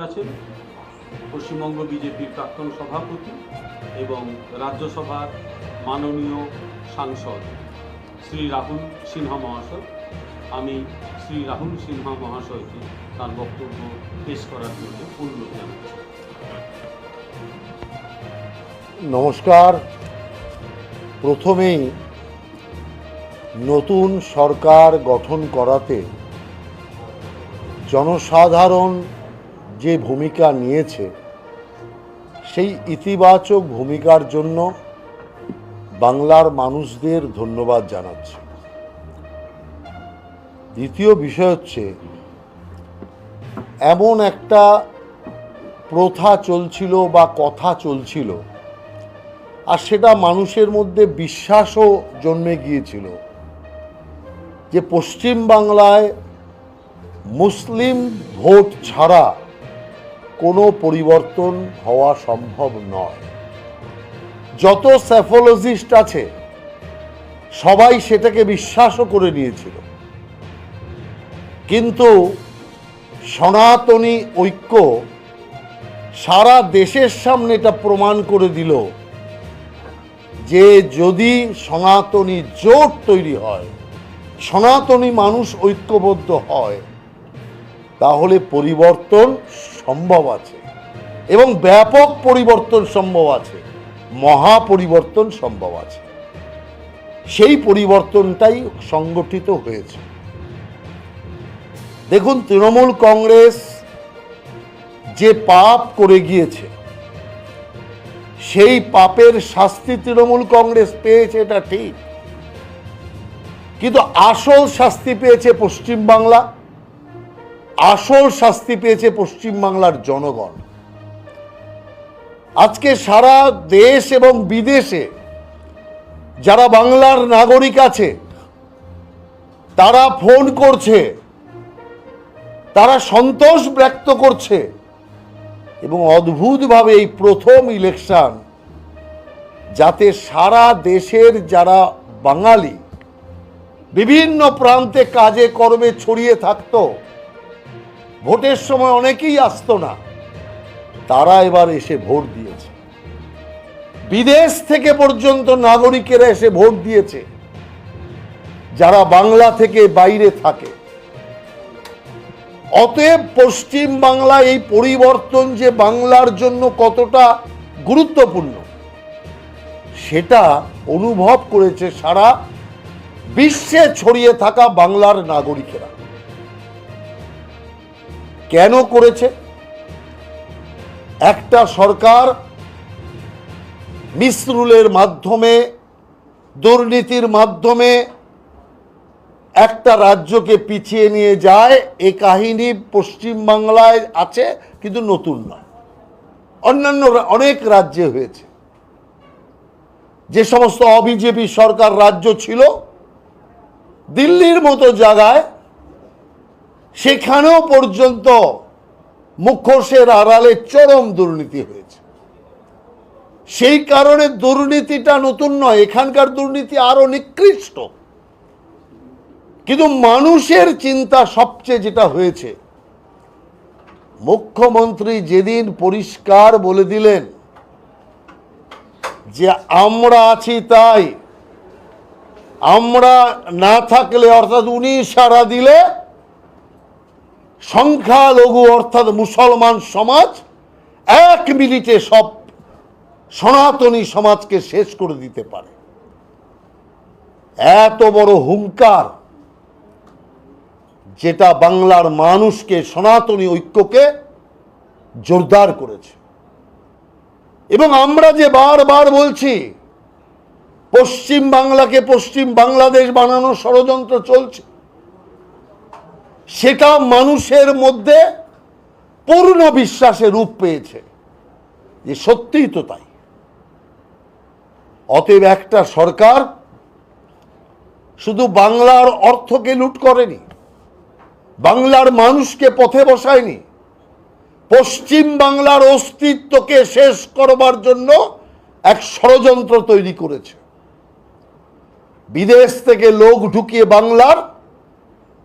আছেন পশ্চিমবঙ্গ বিজেপির প্রাক্তন সভাপতি এবং রাজ্যসভার মাননীয় সাংসদ শ্রী রাহুল সিনহা মহাশয়। আমি শ্রী রাহুল সিনহা মহাশয়কে তার বক্তব্য পেশ করার জন্য অনুরোধ জানাচ্ছি। নমস্কার। প্রথমেই নতুন সরকার গঠন করাতে জনসাধারণ যে ভূমিকা নিয়েছে সেই ইতিবাচক ভূমিকার জন্য বাংলার মানুষদের ধন্যবাদ জানাচ্ছি। দ্বিতীয় বিষয় হচ্ছে, এমন একটা প্রথা চলছিল বা কথা চলছিল, আর সেটা মানুষের মধ্যে বিশ্বাসও জন্মে গিয়েছিল যে পশ্চিম বাংলায় মুসলিম ভোট ছাড়া কোনো পরিবর্তন হওয়া সম্ভব নয়। যত স্যাফোলজিস্ট আছে সবাই সেটাকে বিশ্বাসও করে নিয়েছিল, কিন্তু সনাতনী ঐক্য সারা দেশের সামনে এটা প্রমাণ করে দিল যে যদি সনাতনী জোট তৈরি হয়, সনাতনী মানুষ ঐক্যবদ্ধ হয়, তাহলে পরিবর্তন সম্ভব আছে এবং ব্যাপক পরিবর্তন সম্ভব আছে, মহা পরিবর্তন সম্ভব আছে। সেই পরিবর্তনটাই সংগঠিত হয়েছে। দেখুন, তৃণমূল কংগ্রেস যে পাপ করে গিয়েছে সেই পাপের শাস্তি তৃণমূল কংগ্রেস পেয়েছে, এটা ঠিক, কিন্তু আসল শাস্তি পেয়েছে পশ্চিমবাংলা, আসল শাস্তি পেয়েছে পশ্চিমবাংলার জনগণ। আজকে সারা দেশ এবং বিদেশে যারা বাংলার নাগরিক আছে তারা ফোন করছে, তারা সন্তোষ ব্যক্ত করছে এবং অদ্ভুতভাবে এই প্রথম ইলেকশন যাতে সারা দেশের যারা বাঙালি বিভিন্ন প্রান্তে কাজে কর্মে ছড়িয়ে থাকতো, ভোটের সময় অনেকেই আসতো না, তারা এবার এসে ভোট দিয়েছে। বিদেশ থেকে পর্যন্ত নাগরিকেরা এসে ভোট দিয়েছে যারা বাংলা থেকে বাইরে থাকে। অতএব পশ্চিম বাংলা এই পরিবর্তন যে বাংলার জন্য কতটা গুরুত্বপূর্ণ সেটা অনুভব করেছে সারা বিশ্বে ছড়িয়ে থাকা বাংলার নাগরিকেরা। কেন করেছে? একটা সরকার মিসরুলের মাধ্যমে, দুর্নীতির মাধ্যমে একটা রাজ্যকে পিছিয়ে নিয়ে যায়, এ কাহিনী পশ্চিম বাংলায় আছে, কিন্তু নতুন নয়, অন্যান্য অনেক রাজ্যে হয়েছে। যে সমস্ত অবিজেপি সরকার রাজ্য ছিল, দিল্লির মতো জায়গায়, সেখানেও পর্যন্ত মুখোশের আড়ালে চরম দুর্নীতি হয়েছে। সেই কারণে দুর্নীতিটা নতুন নয়, এখানকার দুর্নীতি আরো নিকৃষ্ট। কিন্তু মানুষের চিন্তা সবচেয়ে যেটা হয়েছে, মুখ্যমন্ত্রী যেদিন পরিষ্কার বলে দিলেন যে আমরা আছি তাই, আমরা না থাকলে, অর্থাৎ উনি ইশারা দিলে সংখ্যালঘু অর্থাৎ মুসলমান সমাজ 1 মিনিটে সব সনাতনী সমাজকে শেষ করে দিতে পারে। এত বড় হুঙ্কার যেটা বাংলার মানুষকে, সনাতনী ঐক্যকে জোরদার করেছে। এবং আমরা যে বারবার বলছি পশ্চিম বাংলাকে পশ্চিম বাংলাদেশ বানানোর ষড়যন্ত্র চলছে, সেটা মানুষের মধ্যে পূর্ণ বিশ্বাসে রূপ পেয়েছে যে সত্যিই তো তাই। অতএব একটা সরকার শুধু বাংলার অর্থকে লুট করেনি, বাংলার মানুষকে পথে বসায়নি, পশ্চিম বাংলার অস্তিত্বকে শেষ করবার জন্য এক ষড়যন্ত্র তৈরি করেছে। বিদেশ থেকে লোক ঢুকিয়ে বাংলার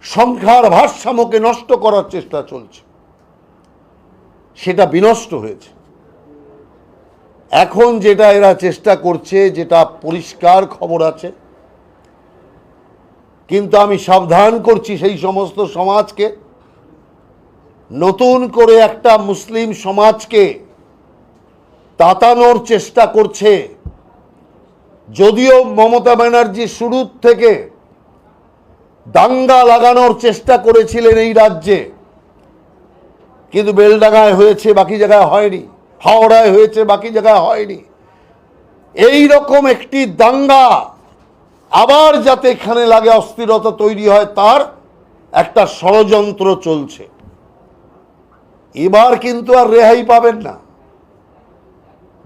সংখ্যার ভারসাম্যকে নষ্ট করার চেষ্টা চলছে। সেটা বিনষ্ট হয়েছে। এখন যেটা এরা চেষ্টা করছে, যেটা পরিষ্কার খবর আছে, কিন্তু আমি সাবধান করছি সেই সমস্ত সমাজকে, নতুন করে একটা মুসলিম সমাজকে তাতানোর চেষ্টা করছে। যদিও মমতা ব্যানার্জি শুরু থেকে দাঙ্গা লাগানোর চেষ্টা করেছিলেন এই রাজ্যে, কিন্তু বেলডাঙ্গায় হয়েছে, বাকি জায়গায় হয়নি, হাওড়ায় হয়েছে, বাকি জায়গায় হয়নি। এই রকম একটি দাঙ্গা আবার যাতে এখানে লাগে, অস্থিরতা তৈরি হয়, তার একটা ষড়যন্ত্র চলছে। এবার কিন্তু আর রেহাই পাবেন না।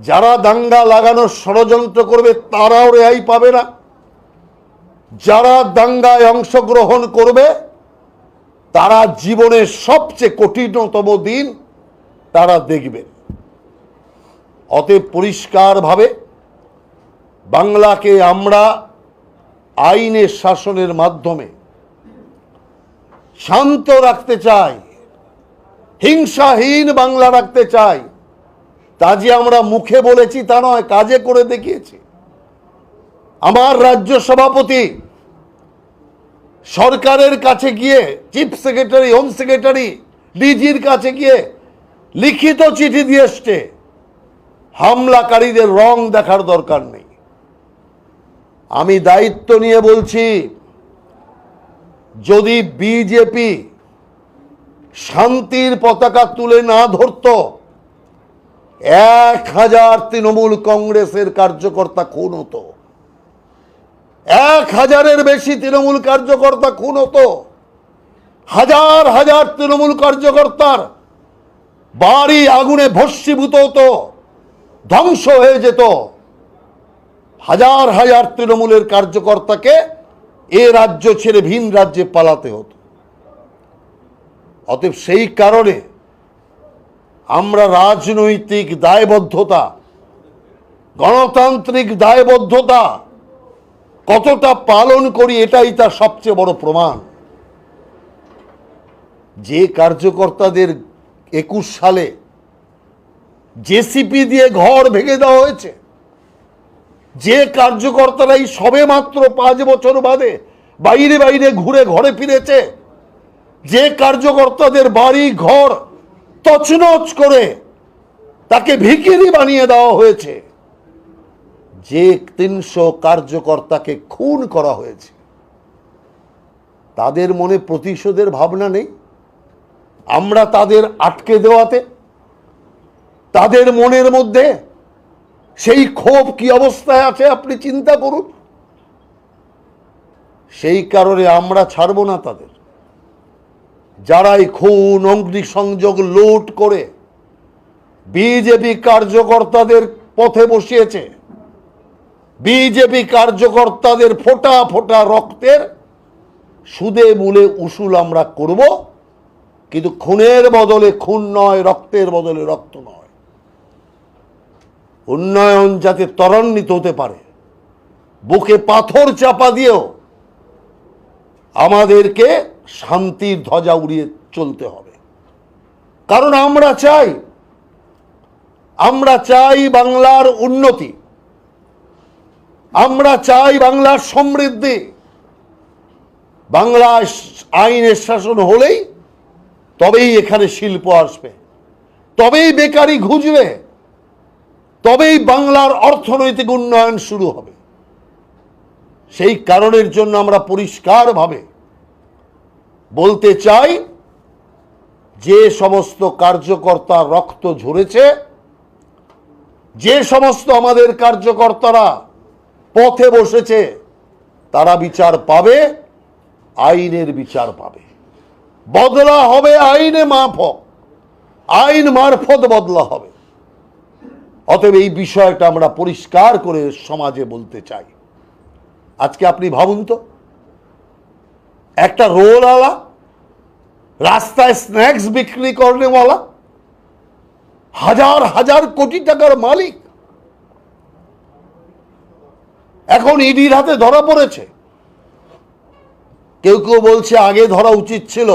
যারা দাঙ্গা লাগানোর ষড়যন্ত্র করবে তারাও রেহাই পাবে না। যারা দাঙ্গায় অংশগ্রহণ করবে তারা জীবনের সবচেয়ে কঠিনতম দিন তারা দেখবেন। অতএব পরিষ্কারভাবে বাংলাকে আমরা আইনের শাসনের মাধ্যমে শান্ত রাখতে চাই, হিংসাহীন বাংলা রাখতে চাই। তা যে আমরা মুখে বলেছি তা নয়, কাজে করে দেখিয়েছি। আমার রাজ্য সভাপতি সরকারের কাছে গিয়ে, চিফ সেক্রেটারি, হোম সেক্রেটারি, ডিজির কাছে গিয়ে লিখিত চিঠি দিয়ে এসছে, হামলাকারীদের রং দেখার দরকার নেই। আমি দায়িত্ব নিয়ে বলছি, যদি বিজেপি শান্তির পতাকা তুলে না ধরত, 1000 তৃণমূল কংগ্রেসের কার্যকর্তা খুন হতো। 1000-এর বেশি তৃণমূল কার্যকর্তা খুন হতো। হাজার হাজার তৃণমূল কার্যকর্তার বাড়ি আগুনে ভস্মীভূত হতো, ধ্বংস হয়ে যেত। হাজার হাজার তৃণমূলের কার্যকর্তাকে এ রাজ্য ছেড়ে ভিন রাজ্যে পালাতে হতো। অতএব সেই কারণে আমরা রাজনৈতিক দায়বদ্ধতা, গণতান্ত্রিক দায়বদ্ধতা কতটা পালন করি, এটাই তার সবচেয়ে বড় প্রমাণ। যে কার্যকর্তাদের 21 সালে জেসিপি দিয়ে ঘর ভেঙে দেওয়া হয়েছে, যে কার্যকর্তারাই সবে মাত্র 5 বছর বাদে বাইরে বাইরে ঘুরে ঘরে ফিরেছে, যে কার্যকর্তাদের বাড়ি ঘর তছনছ করে তাকে ভিখিরি বানিয়ে দেওয়া হয়েছে, যে 300 কার্যকর্তাকে খুন করা হয়েছে, তাদের মনে প্রতিশোধের ভাবনা নেই? আমরা তাদের আটকে দেওয়াতে তাদের মনের মধ্যে সেই ক্ষোভ কি অবস্থায় আছে আপনি চিন্তা করুন। সেই কারণে আমরা ছাড়ব না তাদের। যারাই খুন, অগ্নিসংযোগ, লুট করে বিজেপি কার্যকর্তাদের পথে বসিয়েছে, বিজেপি কার্যকর্তাদের ফোঁটা ফোঁটা রক্তের সুদে মূলে উসুল আমরা করব, কিন্তু খুনের বদলে খুন নয়, রক্তের বদলে রক্ত নয়। উন্নয়ন যাতে ত্বরান্বিত হতে পারে, বুকে পাথর চাপা দিয়েও আমাদেরকে শান্তির ধ্বজা উড়িয়ে চলতে হবে। কারণ আমরা চাই বাংলার উন্নতি, আমরা চাই বাংলার সমৃদ্ধি। বাংলা আইনের শাসন হলেই তবেই এখানে শিল্প আসবে, তবেই বেকারি ঘুচবে, তবেই বাংলার অর্থনৈতিক উন্নয়ন শুরু হবে। সেই কারণের জন্য আমরা পরিষ্কারভাবে বলতে চাই, যে সমস্ত কার্যকর্তা রক্ত ঝরেছে, যে সমস্ত আমাদের কার্যকর্তারা পথে বসেছে, তারা বিচার পাবে, আইনের বিচার পাবে, বদলা হবে আইনে মাফক, আইন মারফত বদলা হবে। অতএব এই বিষয়টা আমরা পরিষ্কার করে সমাজে বলতে চাই। আজকে আপনি ভাবুন তো, একটা রোলওয়ালা, রাস্তায় স্ন্যাক্স বিক্রি করনেওয়ালা, হাজার হাজার কোটি টাকার মালিক, এখন ইডির হাতে ধরা পড়েছে। কেউ কেউ বলছে আগে ধরা উচিত ছিল,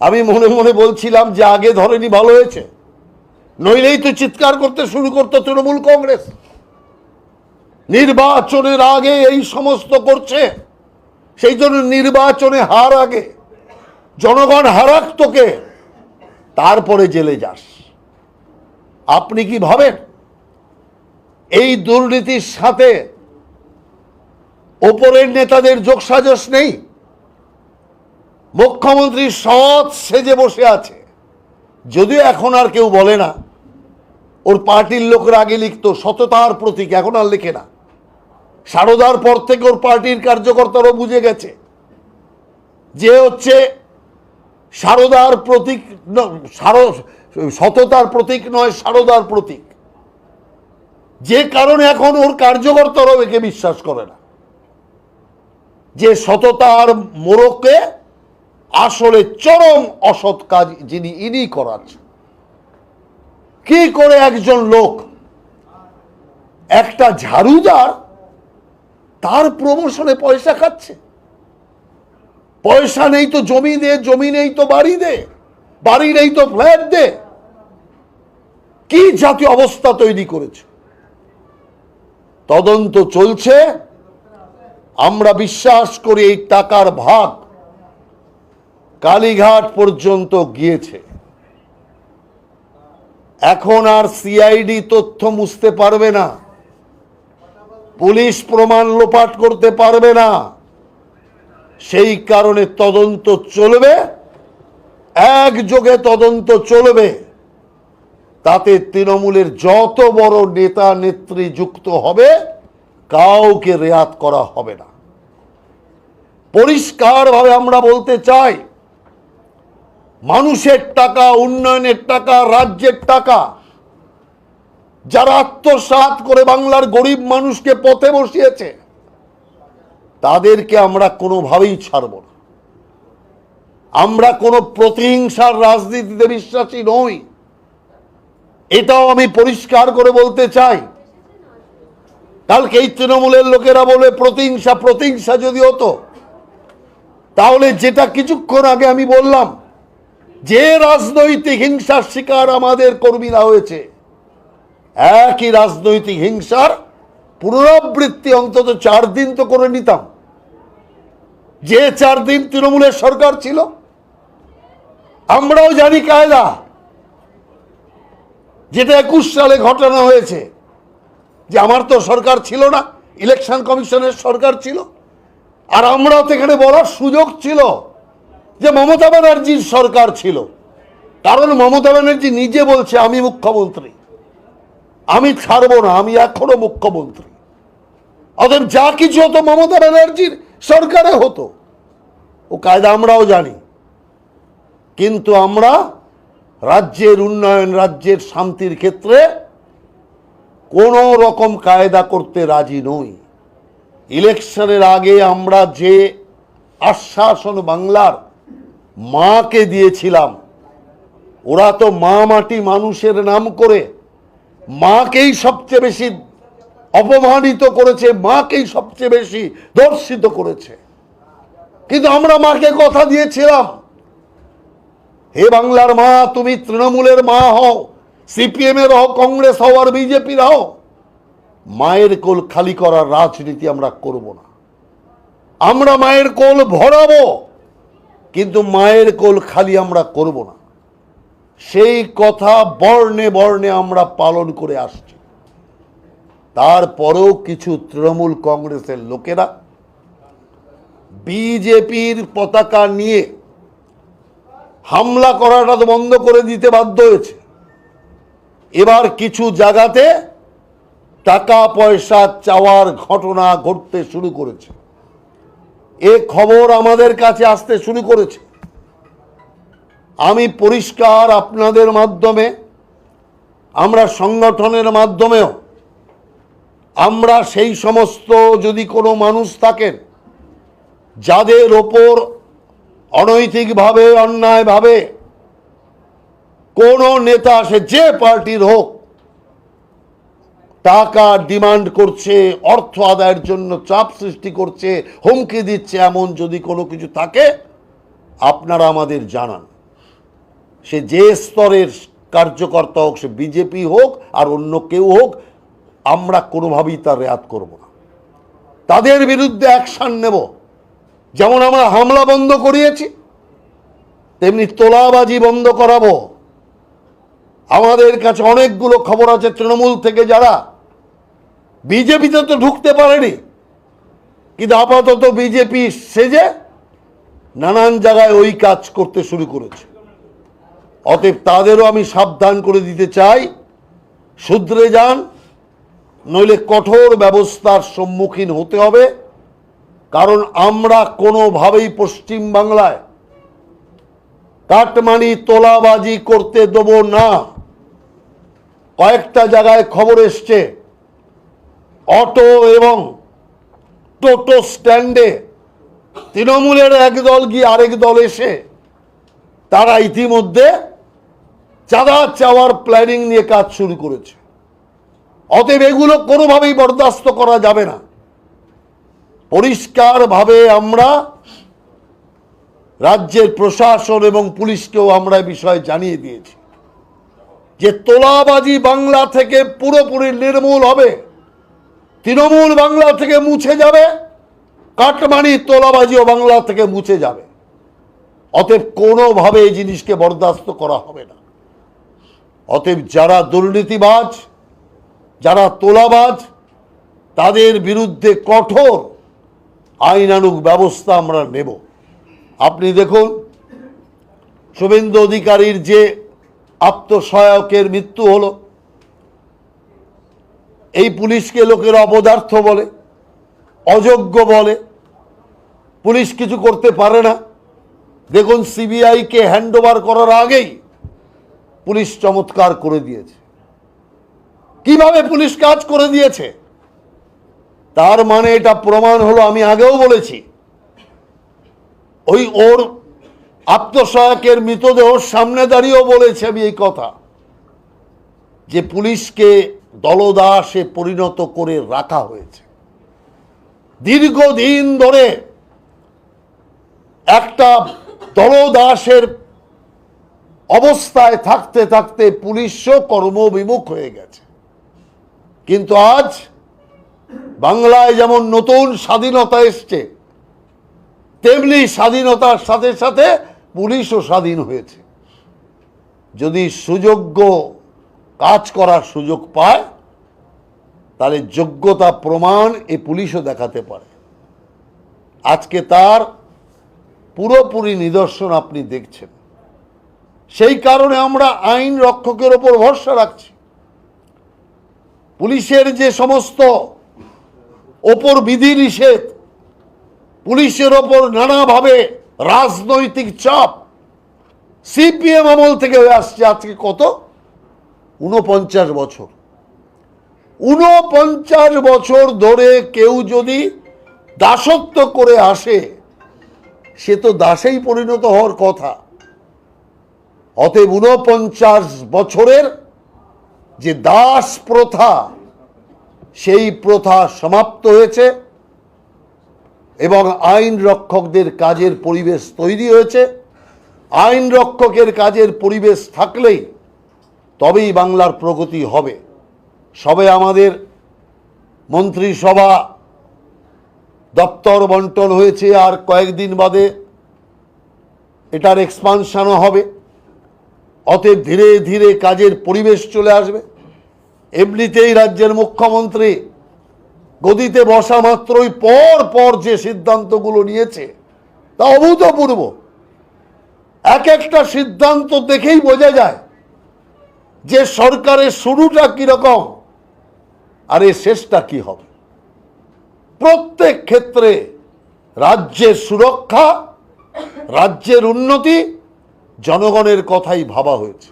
আমি মনে মনে বলছিলাম যে আগে ধরেনি ভালো হয়েছে, নইলেই তো চিৎকার করতে শুরু করতো তৃণমূল কংগ্রেস। নির্বাচনের আগে এই সমস্ত করছে, সেই জন্য নির্বাচনে হার আগে জনগণ হারাক তোকে, তারপরে জেলে যাস। আপনি কি ভাবেন এই দুর্নীতির সাথে ওপরের নেতাদের যোগসাজশ নেই? মুখ্যমন্ত্রী সৎ সেজে বসে আছে, যদিও এখন আর কেউ বলে না। ওর পার্টির লোকরা আগে লিখতো সততার প্রতীক, এখন আর লেখে না। সারদার পর থেকে ওর পার্টির কার্যকর্তারাও বুঝে গেছে যে হচ্ছে সারদার প্রতীক, সততার প্রতীক নয়, সারদার প্রতীক। যে কারণে এখন ওর কার্যকর্তারাও একে বিশ্বাস করে না যে সততার মোড়কে আসলে চরম অসৎ কাজ যিনি ইনি করাচ্ছেন। কি করে একজন লোক, একটা ঝাড়ুদার, তার প্রমোশনে পয়সা খাচ্ছে? পয়সা নেই তো জমি দে, জমি নেই তো বাড়ি দে, বাড়ি নেই তো ফ্ল্যাট দে। কি জাতীয় অবস্থা তৈরি করেছে? তদন্ত চলছে। আমরা বিশ্বাস করি এই টাকার ভাগ কালীঘাট পর্যন্ত গিয়েছে। এখন আর সিআইডি তথ্য মুছতে পারবে না, পুলিশ প্রমাণ লোপাট করতে পারবে না। সেই কারণে তদন্ত চলবে, একযোগে তদন্ত চলবে। তাতে তৃণমূলের যত বড় নেতা নেত্রী যুক্ত হবে, কাউকে রেয়াত করা হবে না। পরিষ্কারভাবে আমরা বলতে চাই, মানুষের টাকা, উন্নয়নের টাকা, রাজ্যের টাকা যারা আত্মসাৎ করে বাংলার গরিব মানুষকে পথে বসিয়েছে, তাদেরকে আমরা কোনোভাবেই ছাড়ব না। আমরা কোনো প্রতিহিংসার রাজনীতিতে বিশ্বাসী নই, এটাও আমি পরিষ্কার করে বলতে চাই। কালকে এই তৃণমূলের লোকেরা বলে প্রতিহিংসা, প্রতিহিংসা যদি হতো তাহলে যেটা কিছুক্ষণ আগে আমি বললাম, যে রাজনৈতিক হিংসার শিকার আমাদের কর্মীরা হয়েছে, একই রাজনৈতিক হিংসার পুনরাবৃত্তি অন্তত 4 দিন তো করে নিতাম। যে 4 দিন তৃণমূলের সরকার ছিল, আমরাও জানি কায়দা, যেটা 21 সালে ঘটনা হয়েছে। যে আমার তো সরকার ছিল না, ইলেকশন কমিশনের সরকার ছিল, আর আমরাও তো এখানে বলার সুযোগ ছিল যে মমতা ব্যানার্জির সরকার ছিল। কারণ মমতা ব্যানার্জি নিজে বলছে আমি মুখ্যমন্ত্রী, আমি ছাড়বো না, আমি এখনো মুখ্যমন্ত্রী। অতএব যা কিছু হতো মমতা ব্যানার্জির সরকারে হতো, ও কায়দা আমরাও জানি। কিন্তু আমরা রাজ্যের উন্নয়ন, রাজ্যের শান্তির ক্ষেত্রে কোনো রকম কায়দা করতে রাজি নই। ইলেকশনের আগে আমরা যে আশ্বাসন বাংলার মাকে দিয়েছিলাম, ওরা তো মা মাটি মানুষের নাম করে মাকেই সবচেয়ে বেশি অপমানিত করেছে, মাকেই সবচেয়ে বেশি ধর্ষিত করেছে। কিন্তু আমরা মাকে কথা দিয়েছিলাম, হে বাংলার মা, তুমি তৃণমূলের মা হও, সিপিএম এর হও, কংগ্রেস হও আর বিজেপির হও, মায়ের কোল খালি করার রাজনীতি আমরা করব না। আমরা মায়ের কোল ভরাবো, কিন্তু মায়ের কোল খালি আমরা করব না। সেই কথা বর্ণে বর্ণে আমরা পালন করে আসছি। তারপরেও কিছু তৃণমূল কংগ্রেসের লোকেরা বিজেপির পতাকা নিয়ে হামলা করাটা তো বন্ধ করে দিতে বাধ্য হয়েছে। এবার কিছু জায়গাতে টাকা পয়সা চাওয়ার ঘটনা ঘটতে শুরু করেছে। এ খবর আমাদের কাছে আসতে শুরু করেছে। আমি পরিষ্কার আপনাদের মাধ্যমে, আমরা সংগঠনের মাধ্যমেও, আমরা সেই সমস্ত যদি কোনো মানুষ থাকেন যাদের ওপর অনৈতিকভাবে, অন্যায়ভাবে কোনো নেতা, সে যে পার্টির হোক, টাকা ডিমান্ড করছে, অর্থ আদায়ের জন্য চাপ সৃষ্টি করছে, হুমকি দিচ্ছে, এমন যদি কোনো কিছু থাকে আপনারা আমাদের জানান। সে যে স্তরের কার্যকর্তা হোক, সে বিজেপি হোক আর অন্য কেউ হোক, আমরা কোনোভাবেই তার রেয়াত করব না। তাদের বিরুদ্ধে অ্যাকশন নেব। যেমন আমরা হামলা বন্ধ করিয়েছি, তেমনি তোলাবাজি বন্ধ করাবো। আমাদের কাছে অনেকগুলো খবর আছে তৃণমূল থেকে যারা বিজেপিতে তো ঢুকতে পারেনি, কিন্তু আপাতত বিজেপি সেজে নানান জায়গায় ওই কাজ করতে শুরু করেছে। অতএব তাদেরও আমি সাবধান করে দিতে চাই, শুধরে যান, নইলে কঠোর ব্যবস্থার সম্মুখীন হতে হবে। কারণ আমরা কোনোভাবেই পশ্চিম বাংলায় কাটমানি তোলাবাজি করতে দেব না। কয়েকটা জায়গায় খবর এসছে, অটো এবং টোটো স্ট্যান্ডে তৃণমূলের একদল গিয়ে আরেক দল এসে তারা ইতিমধ্যে চাঁদা চাওয়ার প্ল্যানিং নিয়ে কাজ শুরু করেছে। অতএব এগুলো কোনোভাবেই বরদাস্ত করা যাবে না। পরিষ্কারভাবে আমরা রাজ্যের প্রশাসন এবং পুলিশকেও আমরা বিষয় জানিয়ে দিয়েছি যে তোলাবাজি বাংলা থেকে পুরোপুরি নির্মূল হবে, তৃণমূল বাংলা থেকে মুছে যাবে, কাটমানি তোলাবাজিও বাংলা থেকে মুছে যাবে। অতএব কোনোভাবে এই জিনিসকে বরদাস্ত করা হবে না। অতএব যারা দুর্নীতিবাজ, যারা তোলাবাজ, তাদের বিরুদ্ধে কঠোর আইনানুগ ব্যবস্থা আমরা নেব। আপনি দেখুন, শুভেন্দু অধিকারীর যে আত্মসহায়কের মৃত্যু হলো, এই পুলিশকে লোকেরা অপদার্থ বলে, অযোগ্য বলে, পুলিশ কিছু করতে পারে না। দেখুন, সিবিআইকে হ্যান্ডওভার করার আগেই পুলিশ চমৎকার করে দিয়েছে। কিভাবে পুলিশ কাজ করে দিয়েছে, তার মানে এটা প্রমাণ হলো, আমি আগেও বলেছি, ওর আত্মসহায়কের মৃতদেহর সামনে দাঁড়িয়েও বলেছি আমি এই কথা, যে পুলিশকে দলদাসে পরিণত করে রাখা হয়েছে। দীর্ঘদিন ধরে একটা দলদাসের অবস্থায় থাকতে থাকতে পুলিশও কর্মবিমুখ হয়ে গেছে। কিন্তু আজ বাংলায় যেমন নতুন স্বাধীনতা এসছে, তেমনি স্বাধীনতার সাথে সাথে পুলিশও স্বাধীন হয়েছে। যদি সুযোগ্য কাজ করার সুযোগ পায়, তাহলে যোগ্যতা প্রমাণ এই পুলিশও দেখাতে পারে। আজকে তার পুরোপুরি নিদর্শন আপনি দেখছেন। সেই কারণে আমরা আইন রক্ষকের ওপর ভরসা রাখছি। পুলিশের যে সমস্ত ওপর বিধিনিষেধ, পুলিশের ওপর নানাভাবে রাজনৈতিক চাপ সিপিএম আমল থেকে হয়ে আসছে। আজকে কত, 49 বছর। 49 বছর ধরে কেউ যদি দাসত্ব করে আসে, সে তো দাসেই পরিণত হওয়ার কথা। অতএব 49 বছরের যে দাস প্রথা, সেই প্রথা সমাপ্ত হয়েছে এবং আইন রক্ষকদের কাজের পরিবেশ তৈরি হয়েছে। আইন রক্ষকের কাজের পরিবেশ থাকলেই তবেই বাংলার প্রগতি হবে। সবে আমাদের মন্ত্রিসভা দপ্তর বন্টন হয়েছে, আর কয়েকদিন বাদে এটার এক্সপানশনও হবে। অতএব ধীরে ধীরে কাজের পরিবেশ চলে আসবে। এমনিতেই রাজ্যের মুখ্যমন্ত্রী গদিতে বসা মাত্রই পর পর যে সিদ্ধান্তগুলো নিয়েছে তা অভূতপূর্ব। এক একটা সিদ্ধান্ত দেখেই বোঝা যায় যে সরকারের শুরুটা কিরকম আর এর শেষটা কি হবে। প্রত্যেক ক্ষেত্রে রাজ্যের সুরক্ষা, রাজ্যের উন্নতি, জনগণের কথাই ভাবা হয়েছে।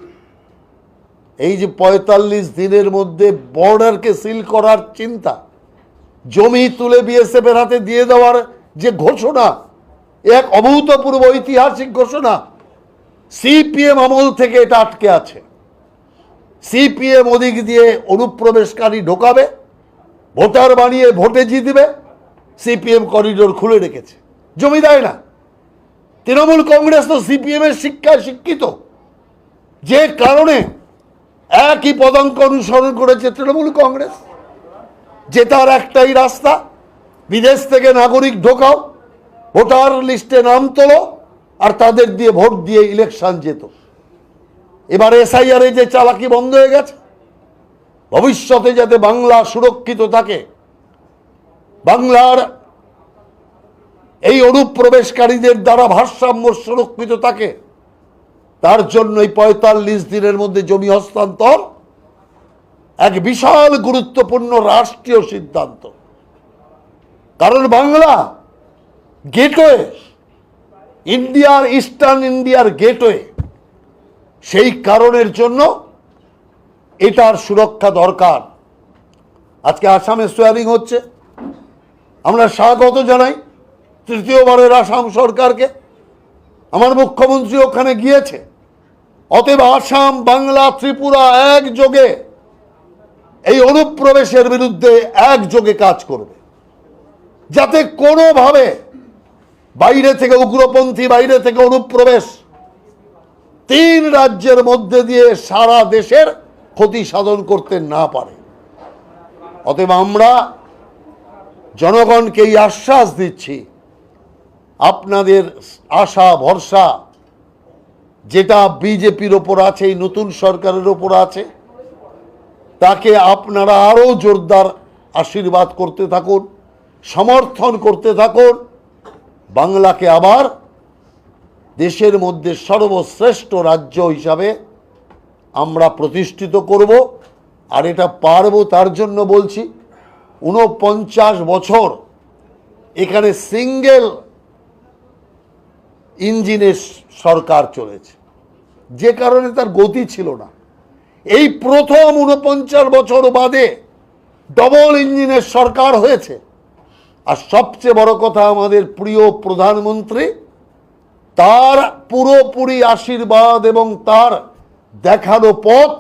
এই যে 45 দিনের মধ্যে বর্ডারকে সিল করার চিন্তা, জমি তুলে বিএসএফ এর হাতে দিয়ে দেওয়ার যে ঘোষণা, এক অভূতপূর্ব ঐতিহাসিক ঘোষণা। সিপিএম আমল থেকে এটা আটকে আছে। সিপিএম ওদিক দিয়ে অনুপ্রবেশকারী ঢোকাবে, ভোটার বানিয়ে ভোটে জিতবে। সিপিএম করিডোর খুলে রেখেছে, জমি দেয় না। তৃণমূল কংগ্রেস তো সিপিএম এর শিক্ষায় শিক্ষিত, যে কারণে একই পদাঙ্ক অনুসরণ করেছে তৃণমূল কংগ্রেস, যে তার একটাই রাস্তা, বিদেশ থেকে নাগরিক ঢোকাও, ভোটার লিস্টে নাম তোলো, আর তাদের দিয়ে ভোট দিয়ে ইলেকশন যেত। এবার এসআইআর যে চালাকি বন্ধ হয়ে গেছে। ভবিষ্যতে যাতে বাংলা সুরক্ষিত থাকে, বাংলার এই অনুপ্রবেশকারীদের দ্বারা ভারসাম্য সুরক্ষিত থাকে, তার জন্য এই ৪৫ দিনের মধ্যে জমি হস্তান্তর এক বিশাল গুরুত্বপূর্ণ রাষ্ট্রীয় সিদ্ধান্ত। কারণ বাংলা গেটওয়ে, ইন্ডিয়ার ইস্টার্ন ইন্ডিয়ার গেটওয়ে, সেই কারণের জন্য এটার সুরক্ষা দরকার। আজকে আসামে সোয়ারিং হচ্ছে, আমরা স্বাগত জানাই তৃতীয়বারের আসাম সরকারকে। আমার মুখ্যমন্ত্রী ওখানে গিয়েছে। অতএব আসাম, বাংলা, ত্রিপুরা একযোগে এই অনুপ্রবেশের বিরুদ্ধে একযোগে কাজ করবে, যাতে কোনোভাবে বাইরে থেকে উগ্রপন্থী, বাইরে থেকে অনুপ্রবেশ 3 রাজ্যের মধ্যে দিয়ে সারা দেশের ক্ষতি সাধন করতে না পারে। অতএব আমরা জনগণকে এই আশ্বাস দিচ্ছি, আপনাদের আশা ভরসা যেটা বিজেপির ওপর আছে, এই নতুন সরকারের ওপর আছে, তাকে আপনারা আরও জোরদার আশীর্বাদ করতে থাকুন, সমর্থন করতে থাকুন। বাংলাকে আবার দেশের মধ্যে সর্বশ্রেষ্ঠ রাজ্য হিসাবে আমরা প্রতিষ্ঠিত করব। আর এটা পারবো, তার জন্য বলছি 49 বছর এখানে সিঙ্গেল ইঞ্জিনের সরকার চলেছে, যে কারণে তার গতি ছিল না। এই প্রথম 49 বছর বাদে ডবল ইঞ্জিনের সরকার হয়েছে। আর সবচেয়ে বড় কথা, আমাদের প্রিয় প্রধানমন্ত্রী, তার পুরোপুরি আশীর্বাদ এবং তার দেখানো পথ,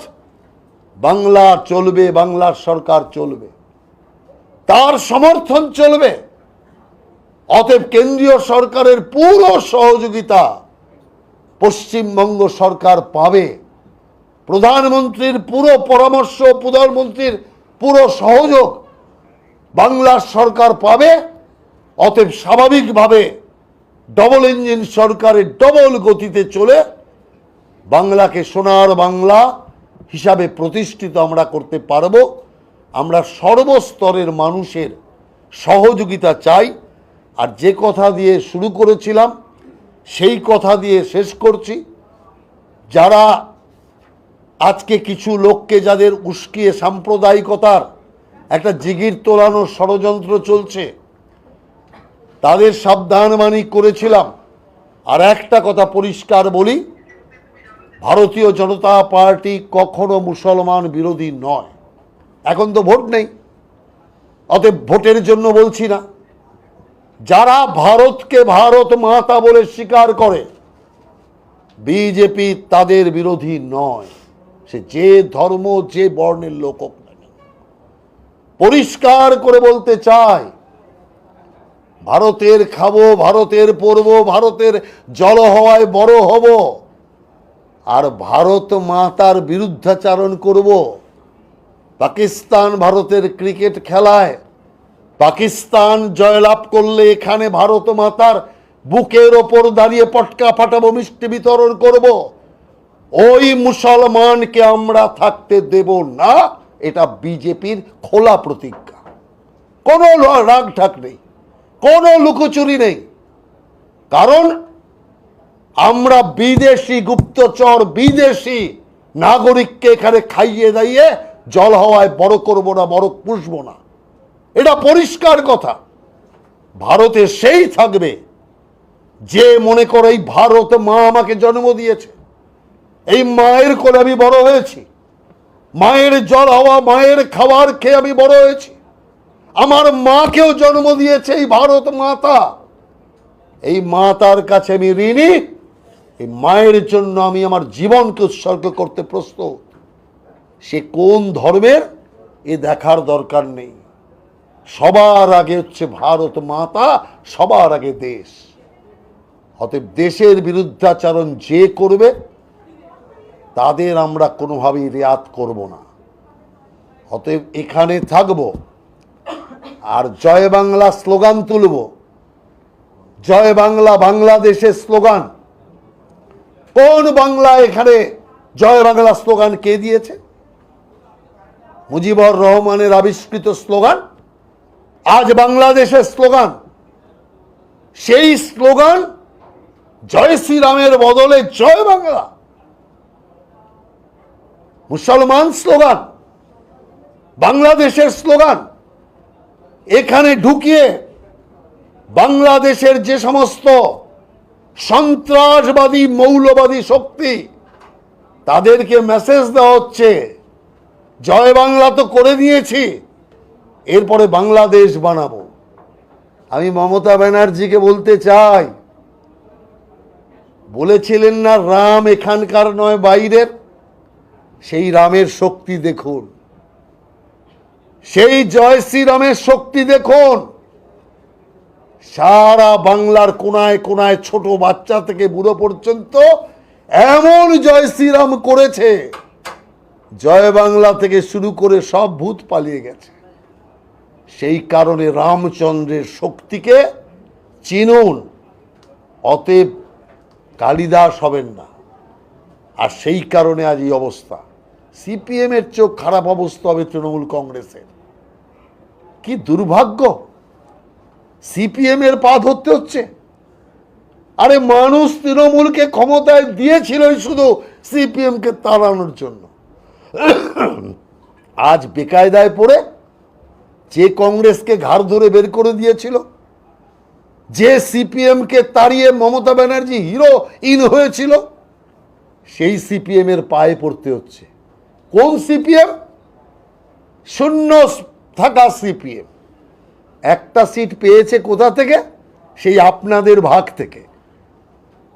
বাংলা চলবে, বাংলার সরকার চলবে, তার সমর্থন চলবে। অতএব কেন্দ্রীয় সরকারের পুরো সহযোগিতা পশ্চিমবঙ্গ সরকার পাবে। প্রধানমন্ত্রীর পুরো পরামর্শ, প্রধানমন্ত্রীর পুরো সহযোগ বাংলার সরকার পাবে। অতএব স্বাভাবিকভাবে ডবল ইঞ্জিন সরকারের ডবল গতিতে চলে বাংলাকে সোনার বাংলা হিসাবে প্রতিষ্ঠিত আমরা করতে পারব। আমরা সর্বস্তরের মানুষের সহযোগিতা চাই। আর যে কথা দিয়ে শুরু করেছিলাম সেই কথা দিয়ে শেষ করছি, যারা আজকে কিছু লোককে, যাদের উস্কিয়ে সাম্প্রদায়িকতার একটা জিগির তোলানোর ষড়যন্ত্র চলছে, তাদের সাবধানবাণী করেছিলাম। আর একটা কথা পরিষ্কার বলি, ভারতীয় জনতা পার্টি কখনো মুসলমান বিরোধী নয়। এখন তো ভোট নেই, অতএব ভোটের জন্য বলছি না। যারা ভারতকে ভারত মাতা বলে স্বীকার করে, বিজেপি তাদের বিরোধী নয়, সে যে ধর্ম, যে বর্ণের লোক হোক না। পরিষ্কার করে বলতে চাই, ভারতের খাবো, ভারতের পরবো, ভারতের জল হওয়ায় বড় হব, আর ভারত মাতার বিরুদ্ধাচারণ করব। পাকিস্তান ভারতের ক্রিকেট খেলায় পাকিস্তান জয়লাভ করলে এখানে ভারত মাতার বুকের ওপর দাঁড়িয়ে পটকা ফাটাবো, মিষ্টি বিতরণ করব। ওই মুসলমানকে আমরা থাকতে দেব না। এটা বিজেপির খোলা প্রতিজ্ঞা। কোনো রাগ ঢাক নেই, কোনো লুকোচুরি নেই। কারণ আমরা বিদেশি গুপ্তচর, বিদেশি নাগরিককে এখানে খাইয়ে দাইয়ে জল হওয়ায় বড় করব না, বড় পুষবো না। এটা পরিষ্কার কথা। ভারতে সেই থাকবে যে মনে করে এই ভারত মা আমাকে জন্ম দিয়েছে, এই মায়ের কোলে আমি বড় হয়েছি, মায়ের জল হওয়া, মায়ের খাবার খেয়ে আমি বড় হয়েছি, আমার মাকেও জন্ম দিয়েছে এই ভারত মাতা। এই মাতার কাছে আমি ঋণী। এই মায়ের জন্য আমি আমার জীবনকে উৎসর্গ করতে প্রস্তুত। সে কোন ধর্মের এ দেখার দরকার নেই। সবার আগে হচ্ছে ভারত মাতা, সবার আগে দেশ। অতএব দেশের বিরুদ্ধাচরণ যে করবে তাদের আমরা কোনোভাবেই রেয়াত করব না। অতএব এখানে থাকব আর জয় বাংলা স্লোগান তুলব। জয় বাংলা বাংলাদেশের স্লোগান। কোন বাংলা এখানে জয় বাংলা স্লোগান কে দিয়েছে? মুজিবুর রহমানের আবিষ্কৃত স্লোগান, আজ বাংলাদেশের স্লোগান। সেই স্লোগান জয় শ্রীরামের বদলে জয় বাংলা, মুসলমান স্লোগান, বাংলাদেশের স্লোগান। এখানে ঢুকিয়ে বাংলাদেশের যে সমস্ত সন্ত্রাসবাদী মৌলবাদী শক্তি, তাদেরকে মেসেজ দেওয়া হচ্ছে জয় বাংলা তো করে দিয়েছি, এরপরে বাংলাদেশ বানাবো। আমি মমতা ব্যানার্জিকে বলতে চাই, বলেছিলেন না রাম এখানকার নয় বাইরের, সেই রামের শক্তি দেখুন, সেই জয় শ্রীরামের শক্তি দেখুন। সারা বাংলার কোনায় কোনায় ছোট বাচ্চা থেকে বুড়ো পর্যন্ত এমন জয় শ্রীরাম করেছে, জয় বাংলা থেকে শুরু করে সব ভূত পালিয়ে গেছে। সেই কারণে রামচন্দ্রের শক্তিকে চিনুন, অতএব কালিদাস হবেন না। আর সেই কারণে আজ এই অবস্থা। সিপিএম এর চেয়েও খারাপ অবস্থা হবে তৃণমূল কংগ্রেসের। কি দুর্ভাগ্য, সিপিএম এর পা ধরতে হচ্ছে। আরে মানুষ তৃণমূলকে ক্ষমতায় দিয়েছিল শুধু সিপিএম কে তাড়ানোর জন্য। আজ বেকায়দায় পড়ে যে কংগ্রেসকে ঘাড় ধরে বের করে দিয়েছিল, যে সিপিএম কে তাড়িয়ে মমতা ব্যানার্জি হিরো ইন হয়েছিল, সেই সিপিএম এর পায়ে পড়তে হচ্ছে। কোন সিপিএম? শূন্য থাকা সিপিএম। একটা সিট পেয়েছে কোথা থেকে? সেই আপনাদের ভাগ থেকে,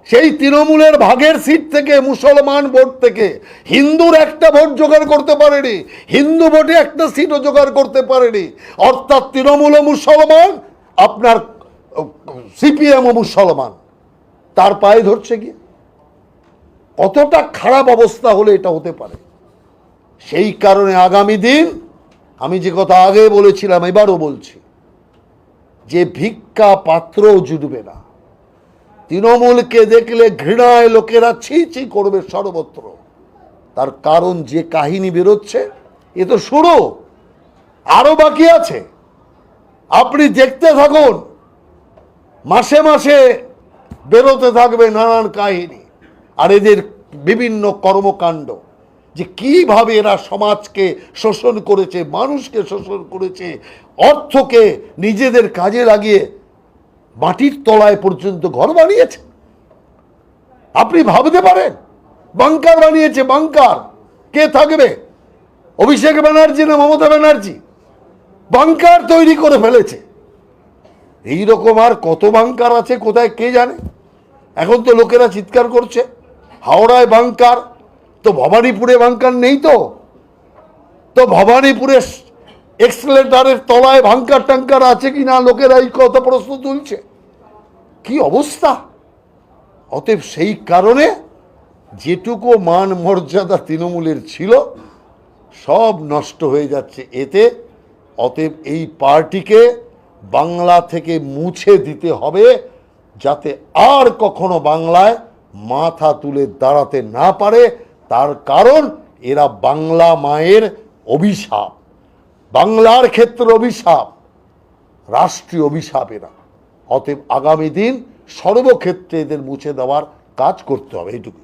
সেই তৃণমূলের ভাগের সিট থেকে, মুসলমান ভোট থেকে। হিন্দুর একটা ভোট জোগাড় করতে পারেনি, হিন্দু ভোটে একটা সিটও জোগাড় করতে পারেনি। অর্থাৎ তৃণমূল ও মুসলমান, আপনার সিপিএম ও মুসলমান, তার পায়ে ধরছে কি? কতটা খারাপ অবস্থা হলে এটা হতে পারে? সেই কারণে আগামী দিন আমি যে কথা আগে বলেছিলাম এবারও বলছি, যে ভিক্ষা পাত্রও জুটবে না। তৃণমূলকে দেখলে ঘৃণায় লোকেরা ছি ছি করবে সর্বত্র। তার কারণ যে কাহিনী বেরোচ্ছে, এ তো শুরু, আরো বাকি আছে। আপনি দেখতে থাকুন, মাসে মাসে বেরোতে থাকবে নানান কাহিনী আর এদের বিভিন্ন কর্মকাণ্ড, যে কিভাবে এরা সমাজকে শোষণ করেছে, মানুষকে শোষণ করেছে, অর্থকে নিজেদের কাজে লাগিয়ে মাটির তলায় পর্যন্ত ঘর বানিয়েছে। আপনি ভাবতে পারেন? বাংকার বানিয়েছে, বাংকার। কে থাকবে? অভিষেক ব্যানার্জি না মমতা ব্যানার্জি? বাংকার তৈরি করে ফেলেছে। এইরকম আর কত বাংকার আছে কোথায় কে জানে। এখন তো লোকেরা চিৎকার করছে হাওড়ায় বাংকার, তো ভবানীপুরে বাংকার নেই। তো ভবানীপুরে এক্সেলেটারের তলায় বাংকার টাঙ্কার আছে কি না, লোকেরা এই কত প্রশ্ন তুলছে। কি অবস্থা! অতএব সেই কারণে যেটুকু মান মর্যাদা তৃণমূলের ছিল সব নষ্ট হয়ে যাচ্ছে এতে। অতএব এই পার্টিকে বাংলা থেকে মুছে দিতে হবে, যাতে আর কখনো বাংলায় মাথা তুলে দাঁড়াতে না পারে। তার কারণ এরা বাংলা মায়ের অভিশাপ, বাংলার ক্ষেত্রে অভিশাপ, রাষ্ট্রীয় অভিশাপ এরা। অতএব আগামী দিন সর্বক্ষেত্রে এদের মুছে দেওয়ার কাজ করতে হবে, এইটুকু।